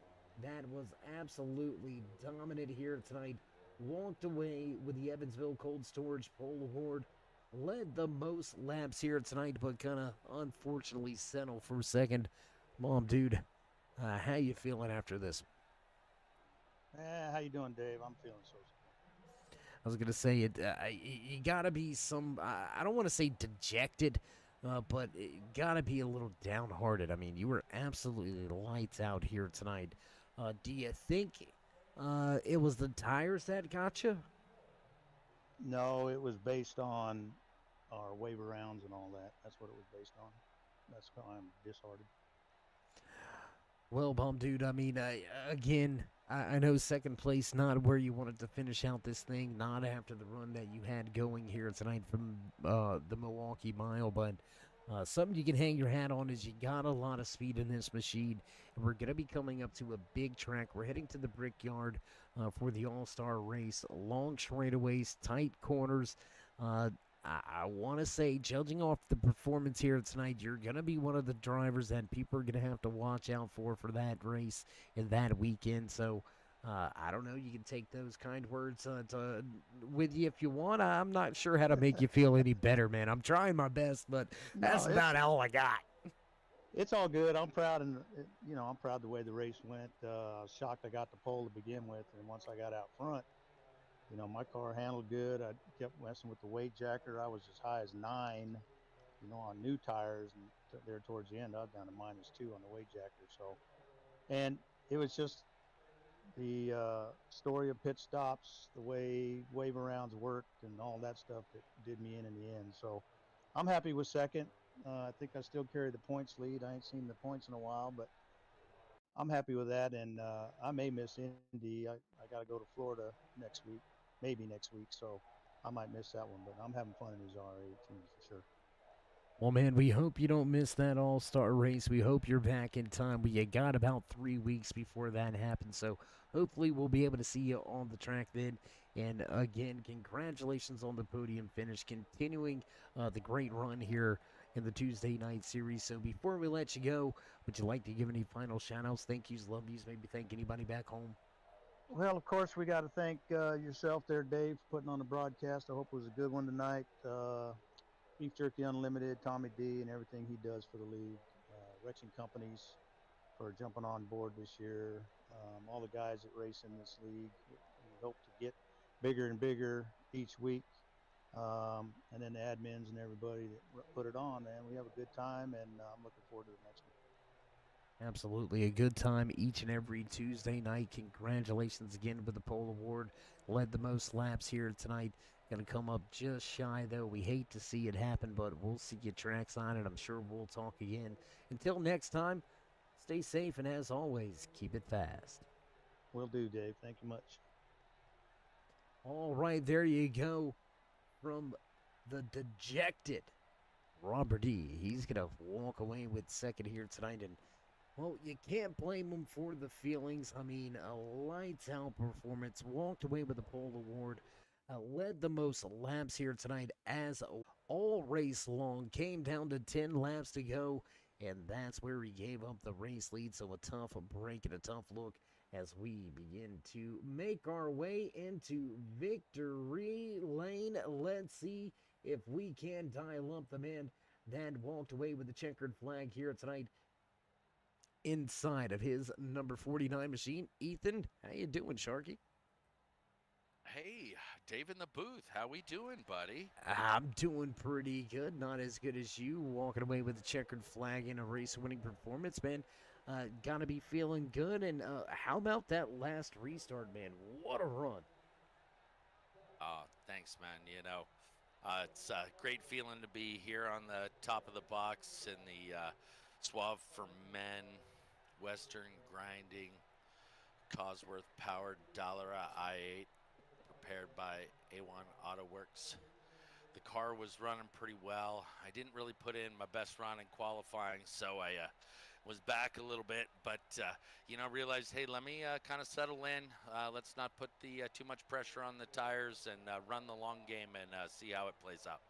Speaker 2: that was absolutely dominant here tonight. Walked away with the Evansville Cold Storage Pole Award. Led the most laps here tonight, but kind of unfortunately settled for second. Mom, dude, how you feeling after this?
Speaker 5: How you doing, Dave? I'm feeling so.
Speaker 2: I was gonna say it. You gotta be some. I don't want to say dejected, but it gotta be a little downhearted. I mean, you were absolutely lights out here tonight. Do you think it was the tires that got you?
Speaker 5: No, it was based on our waiver rounds and all that. That's what it was based on. That's why I'm disheartened.
Speaker 2: Well, Bomb Dude, I mean, again, I know second place not where you wanted to finish out this thing, not after the run that you had going here tonight from the Milwaukee Mile, but something you can hang your hat on is you got a lot of speed in this machine, and we're going to be coming up to a big track. We're heading to the Brickyard for the All-Star race, long straightaways, tight corners. I want to say, judging off the performance here tonight, you're going to be one of the drivers that people are going to have to watch out for that race and that weekend. So, I don't know. You can take those kind words with you if you want. I'm not sure how to make you feel any better, man. I'm trying my best, but that's about all I got.
Speaker 5: It's all good. I'm proud, and I'm proud the way the race went. I was shocked I got the pole to begin with, and once I got out front, my car handled good. I kept messing with the weight jacker. I was as high as 9, on new tires, and there towards the end, I was down to -2 on the weight jacker. So, and it was just the story of pit stops, the way waiver rounds worked, and all that stuff that did me in the end. So, I'm happy with second. I think I still carry the points lead. I ain't seen the points in a while, but I'm happy with that. And I may miss Indy. I got to go to Florida next week, maybe next week. So I might miss that one, but I'm having fun in these R18s for sure.
Speaker 2: Well, man, we hope you don't miss that all-star race. We hope you're back in time. We got about 3 weeks before that happens, so hopefully we'll be able to see you on the track then. And again, congratulations on the podium finish, continuing the great run here in the Tuesday night series. So before we let you go, would you like to give any final shout-outs, thank yous, love yous, maybe thank anybody back home?
Speaker 5: Well, of course, we got to thank yourself there, Dave, for putting on the broadcast. I hope it was a good one tonight. Beef Jerky Unlimited, Tommy D, and everything he does for the league. Rexing Companies for jumping on board this year. All the guys that race in this league. We hope to get bigger and bigger each week. And then the admins and everybody that put it on, man. We have a good time, and I'm looking forward to the next one.
Speaker 2: Absolutely a good time each and every Tuesday night. Congratulations again with the pole award. Led the most laps here tonight. Going to come up just shy, though. We hate to see it happen, but we'll see you trackside, and I'm sure we'll talk again. Until next time, stay safe, and as always, keep it fast.
Speaker 5: Will do, Dave. Thank you much.
Speaker 2: All right, there you go. From the dejected Robert D. He's going to walk away with second here tonight, and well, you can't blame him for the feelings. I mean, a lights-out performance. Walked away with the pole award. Led the most laps here tonight as all race long. Came down to 10 laps to go, and that's where he gave up the race lead. So a tough break and a tough look as we begin to make our way into victory lane. Let's see if we can dial up the man that walked away with the checkered flag here tonight inside of his number 49 machine. Ethan, how you doing, Sharky?
Speaker 6: Hey, Dave in the booth. How we doing, buddy?
Speaker 2: I'm doing pretty good. Not as good as you. Walking away with a checkered flag in a race-winning performance, man. Gotta be feeling good. And how about that last restart, man? What a run.
Speaker 6: Oh, thanks, man. You know, it's a great feeling to be here on the top of the box in the Suave for Men Western Grinding Cosworth powered Dallara i8 prepared by A1 Auto Works. The car was running pretty well. I didn't really put in my best run in qualifying, so I was back a little bit, but you know, realized, hey, let me kind of settle in. Let's not put the too much pressure on the tires and run the long game and see how it plays out.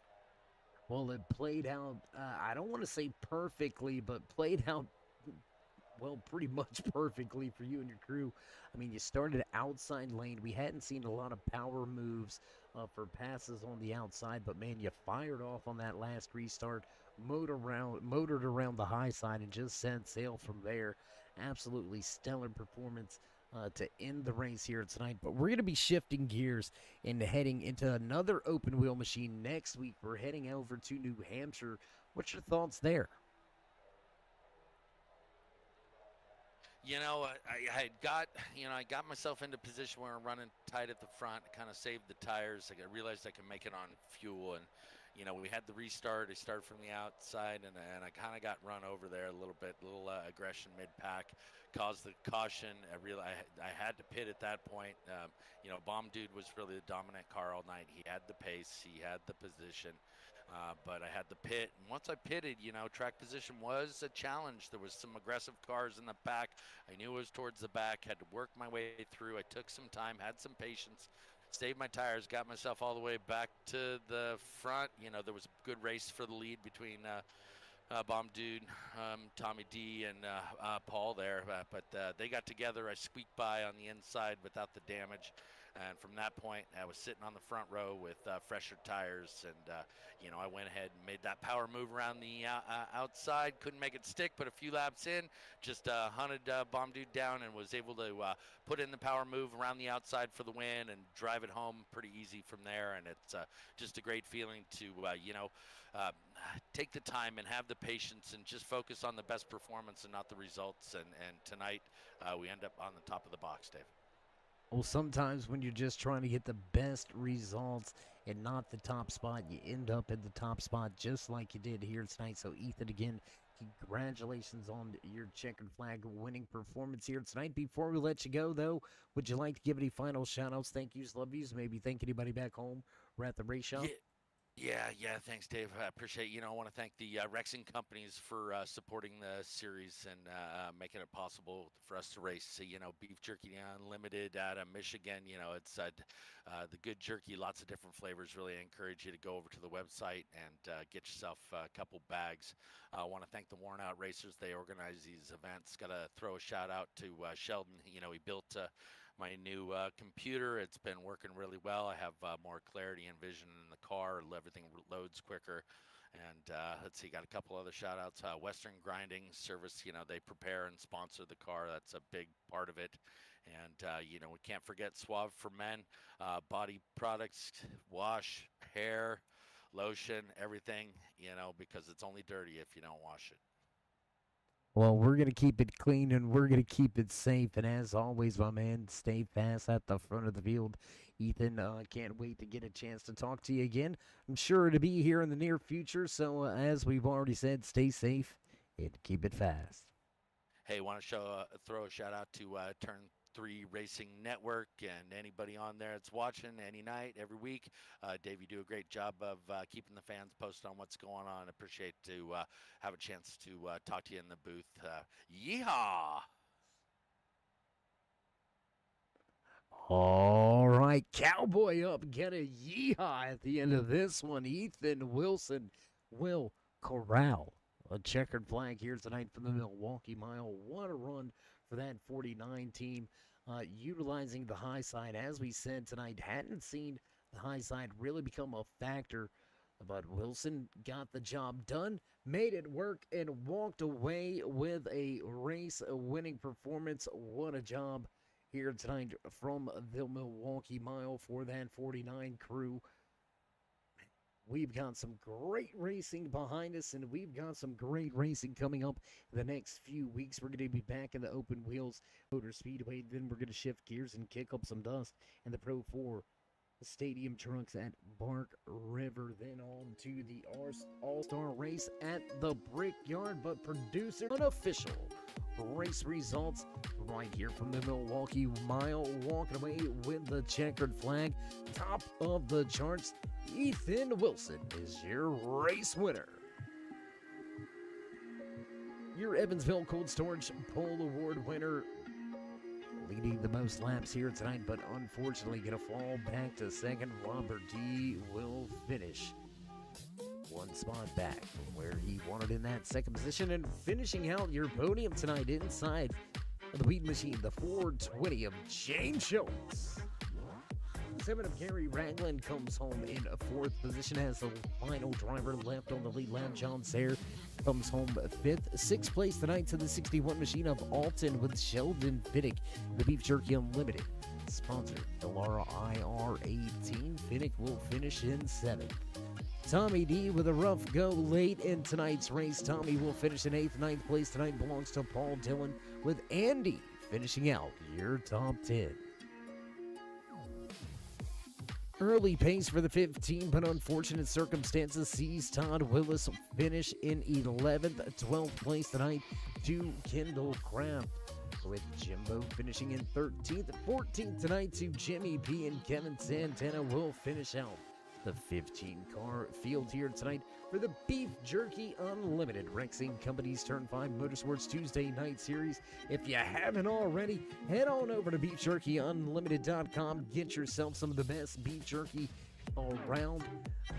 Speaker 2: Well, it played out, I don't want to say perfectly, but played out, well, pretty much perfectly for you and your crew. I mean, you started outside lane. We hadn't seen a lot of power moves for passes on the outside, but man, you fired off on that last restart, motored around the high side, and just set sail from there. Absolutely stellar performance to end the race here tonight. But we're going to be shifting gears and heading into another open wheel machine next week. We're heading over to New Hampshire. What's your thoughts there?
Speaker 6: You know, I got myself into a position where I'm running tight at the front, kind of saved the tires. I realized I could make it on fuel, and you know, we had the restart. I started from the outside, and I kind of got run over there a little bit, aggression mid-pack, caused the caution. I had to pit at that point. You know, Bomb Dude was really the dominant car all night. He had the pace, he had the position. But I had the pit, and once I pitted, you know, track position was a challenge. There was some aggressive cars in the back. I knew it was towards the back, had to work my way through. I took some time, had some patience, saved my tires, got myself all the way back to the front. You know, there was a good race for the lead between Bomb Dude, Tommy D, and Paul there, but they got together. I squeaked by on the inside without the damage. And from that point, I was sitting on the front row with fresher tires, and you know, I went ahead and made that power move around the outside. Couldn't make it stick, but a few laps in, just hunted Bomb Dude down and was able to put in the power move around the outside for the win and drive it home pretty easy from there. And it's just a great feeling to you know, take the time and have the patience and just focus on the best performance and not the results. And tonight we end up on the top of the box, Dave.
Speaker 2: Well, sometimes when you're just trying to get the best results and not the top spot, you end up in the top spot just like you did here tonight. So, Ethan, again, Congratulations on your checkered flag winning performance here tonight. Before we let you go, though, would you like to give any final shout-outs, thank yous, love yous, maybe thank anybody back home or at the race shop?
Speaker 6: Yeah. Thanks, Dave. I appreciate. I want to thank the RexingCompanies for supporting the series and making it possible for us to race. Beef Jerky Unlimited out of Michigan. It's the good jerky, lots of different flavors. Really encourage you to go over to the website and get yourself a couple bags. I want to thank the Worn Out Racers. They organize these events. Got to throw a shout out to Sheldon. He built my new computer. It's been working really well. I have more clarity and vision in the car. Everything loads quicker. And let's see, got a couple other shout outs. Western Grinding Service, they prepare and sponsor the car. That's a big part of it. And, we can't forget Suave for Men, body products, wash, hair, lotion, everything, because it's only dirty if you don't wash it.
Speaker 2: Well, we're going to keep it clean and we're going to keep it safe. And as always, my man, stay fast at the front of the field. Ethan, can't wait to get a chance to talk to you again. I'm sure to be here in the near future. So, as we've already said, stay safe and keep it fast.
Speaker 6: Hey, want to throw a shout out to Turn 3 Racing Network and anybody on there that's watching any night, every week. Dave, you do a great job of keeping the fans posted on what's going on. Appreciate to have a chance to talk to you in the booth. Yeehaw!
Speaker 2: All right, Cowboy up, get a yeehaw at the end of this one. Ethan Wilson will corral a checkered flag here tonight for the Milwaukee Mile. What a run for that 49 team, utilizing the high side. As we said tonight, hadn't seen the high side really become a factor, but Wilson got the job done, made it work, and walked away with a race-winning performance. What a job here tonight from the Milwaukee Mile for that 49 crew. We've got some great racing behind us, and we've got some great racing coming up in the next few weeks. We're going to be back in the open wheels motor speedway. Then we're going to shift gears and kick up some dust in the Pro 4 stadium trucks at Bark River. Then on to the All-Star race at the Brickyard. But producer, unofficial race results right here from the Milwaukee Mile, walking away with the checkered flag. Top of the charts, Ethan Wilson is your race winner. Your Evansville Cold Storage Pole Award winner, leading the most laps here tonight, but unfortunately going to fall back to second. Robert D will finish one spot back from where he wanted in that second position, and finishing out your podium tonight inside of the Weed Machine, the 420 of James Schultz. 7 of Gary Ragland comes home in fourth position as the final driver left on the lead lap. John Sayre comes home fifth. Sixth place tonight to the 61 machine of Alton with Sheldon Fiddick. The Beef Jerky Unlimited, sponsored Delara IR18. Fiddick will finish in seventh. Tommy D with a rough go late in tonight's race. Tommy will finish in eighth. Ninth place tonight belongs to Paul Dillon, with Andy finishing out your top 10. Early pace for the 15, but unfortunate circumstances sees Todd Willis finish in 11th. 12th place tonight to Kendall Craft, with Jimbo finishing in 13th. 14th tonight to Jimmy P, and Kevin Santana will finish out the 15-car field here tonight for the Beef Jerky Unlimited RexingCompanies Turn 5 Motorsports Tuesday Night Series. If you haven't already, head on over to BeefJerkyUnlimited.com. Get yourself some of the best beef jerky around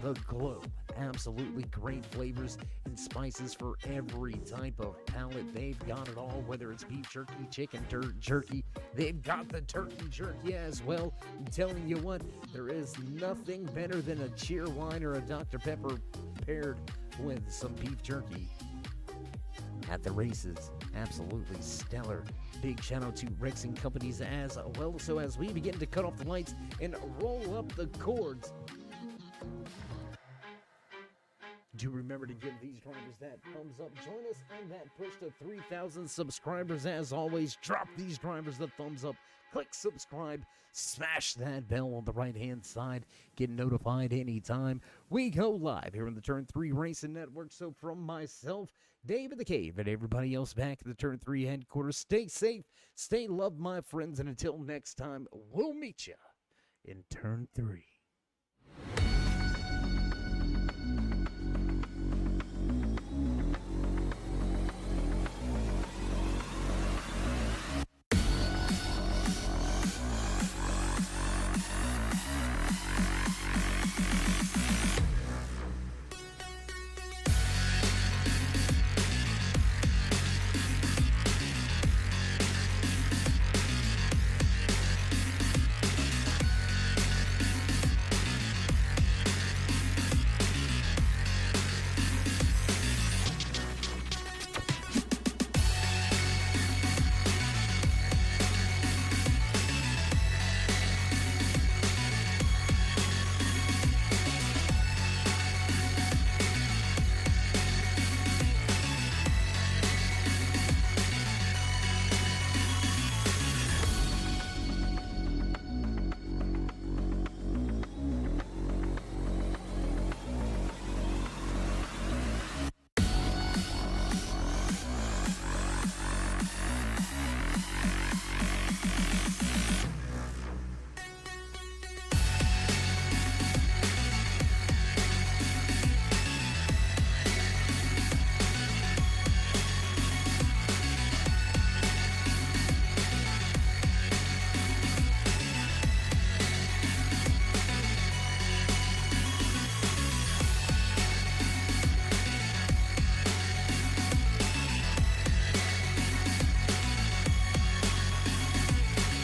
Speaker 2: the globe. Absolutely great flavors and spices for every type of palate. They've got it all, whether it's beef jerky, chicken jerky. They've got the turkey jerky as well. I'm telling you what, there is nothing better than a cheer wine or a Dr. Pepper paired with some beef jerky at the races. Absolutely stellar. Big shout out to RexingCompanies as well. So as we begin to cut off the lights and roll up the cords, Do remember to give these drivers that thumbs up. Join us on that push to 3,000 subscribers. As always, drop these drivers the thumbs up. Click subscribe. Smash that bell on the right-hand side. Get notified anytime we go live here on the Turn 3 Racing Network. So from myself, David the Cave, and everybody else back at the Turn 3 headquarters, stay safe, stay loved, my friends, and until next time, we'll meet you in Turn 3.